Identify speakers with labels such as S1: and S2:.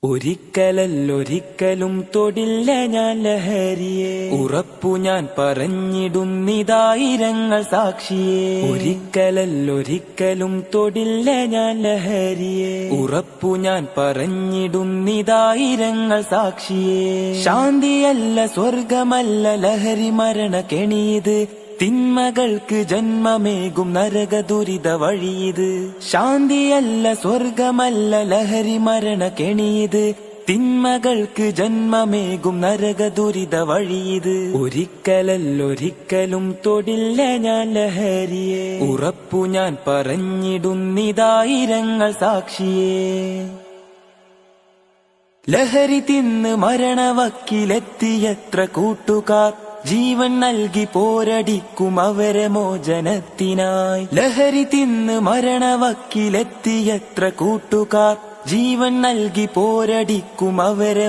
S1: ഒരിക്കലല്ലൊരിക്കലും തൊടില്ല ഞാൻ ലഹരിയെ, ഉറപ്പു ഞാൻ പറഞ്ഞിടുന്നിതായിരങ്ങൾ സാക്ഷിയെ. ഒരിക്കലല്ലൊരിക്കലും തൊടില്ല ഞാൻ ലഹരിയെ, ഉറപ്പു ഞാൻ പറഞ്ഞിടുന്നിതായിരങ്ങൾ സാക്ഷിയെ. ശാന്തിയല്ല സ്വർഗമല്ല ലഹരി മരണ കെണിയത്, തിന്മകൾക്ക് ജന്മമേകും നരക ദുരിത വഴിയത്. ശാന്തിയല്ല സ്വർഗമല്ല ലഹരി മരണ കെണിയത്, തിന്മകൾക്ക് ജന്മമേകും നരക ദുരിത വഴിയത്. ഒരിക്കലല്ലൊരിക്കലും തൊടില്ല ഞാൻ ലഹരിയെ, ഉറപ്പു ഞാൻ പറഞ്ഞിടുന്നിതായിരങ്ങൾ സാക്ഷിയെ. ലഹരി തിന്ന് മരണവക്കിലെത്തിയത്ര കൂട്ടുകാർ, ജീവൻ നൽകി പോരടിക്കും അവരെ മോചനത്തിനായി. ലഹരി തിന്ന് മരണവക്കിലെത്തിയത്ര കൂട്ടുകാർ, ജീവൻ നൽകി പോരടിക്കും അവരെ